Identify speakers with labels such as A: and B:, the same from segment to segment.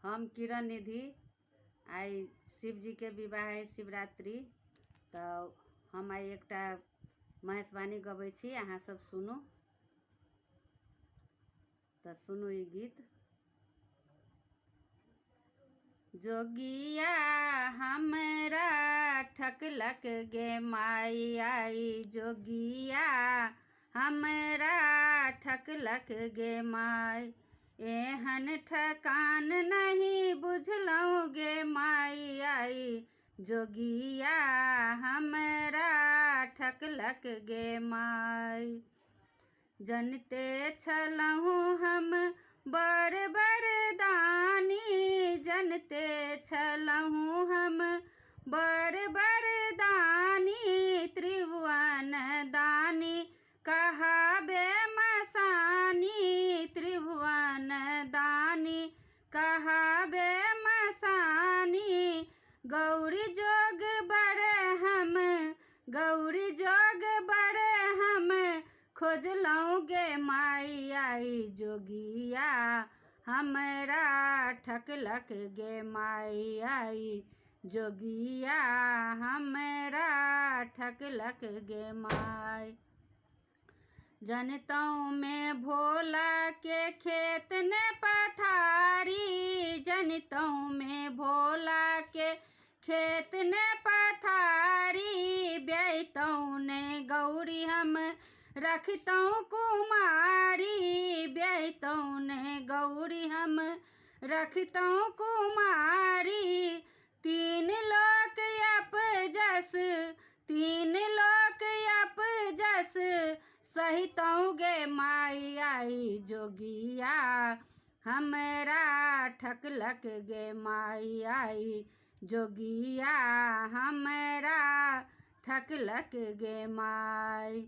A: हम किरण निधि। आई शिव जी के विवाह है शिवरात्रि, तो हम आई एक महेशवाणी गबै छी, अहाँ सब सुनू। तो सुनू ई गीत। जोगिया हमरा ठकलक गे माई आई, जोगिया हमरा ठकलक गे माई। एहन ठकान नहीं बुझलहुँ गे माई आई, जोगिया हमरा ठकलक गे माई। जनते छलहुँ हम बड़ बरदानी, जनते छलहुँ हम बड़ बरदानी। त्रिभुवन दानी कहाबे मसानी, त्रिभुवन दानी कहाबे मसानी। गौरी जोग बड़े हम, गौरी जोग बड़े हम खोजलहुँ गे माई आई, जोगिया हमरा ठकलक गे माई आई, जोगिया हमरा ठकलक गे माई। जनतों में भोला के खेत ने पथारी, जनतों में भोला के खेत ने पथारी। ब्याहतों ने गौरी हम रखतों कुमारी, ब्याहतों ने गौरी हम रखतों कुमारी। तीन लोक अपजस, तीन लोक अपजस सहितों गे माई आई, जोगिया हमरा ठकलक गे माई आई, जोगिया हमरा ठकलक गे माई।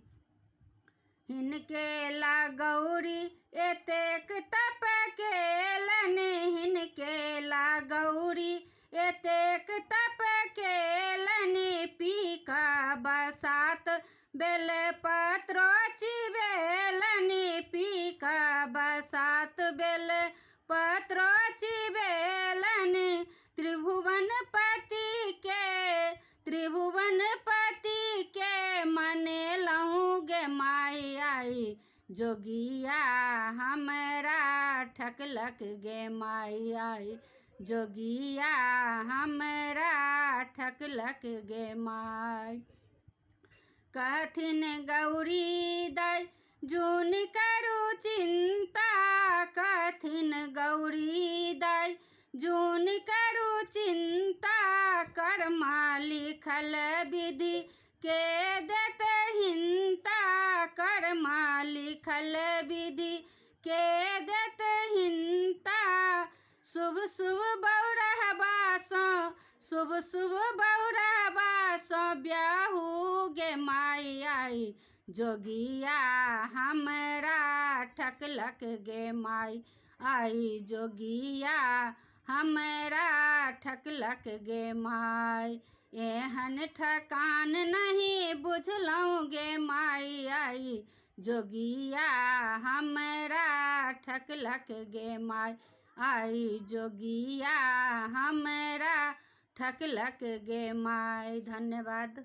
A: हिनके ला गौरी एतेक तप केलन, हिनके ला गौरी एतेक तप केलन। पी का बसात बेल पत्रो चिबेलन, पी का बसात बेल पत्रो चिबेलन। त्रिभुवन पति के, त्रिभुवन पति के मनेलहुँ गे माई आई, जोगिया हमरा ठकलक गे माई आई, जोगिया हमरा ठकलक गे माई। कहथिन गौरी दाई जून करू चिंता, कहथिन गौरी दाई जून करू चिंता। कर्मा लिखल विधि के देत हिंता, कर्मा लिखल विधि के देत हिंता। शुभ शुभ बौरहबा सँ, शुभ शुभ बौरहबा सँ ब्याहू गे माई आई, जोगिया हमरा ठकलक गे माई आई, जोगिया हमरा ठकलक गे माई। एहन ठकान नहीं बुझलहुँ गे माई आई, जोगिया हमरा ठकलक गे माई आई, जोगिया हमरा ठकलक गे माई। धन्यवाद।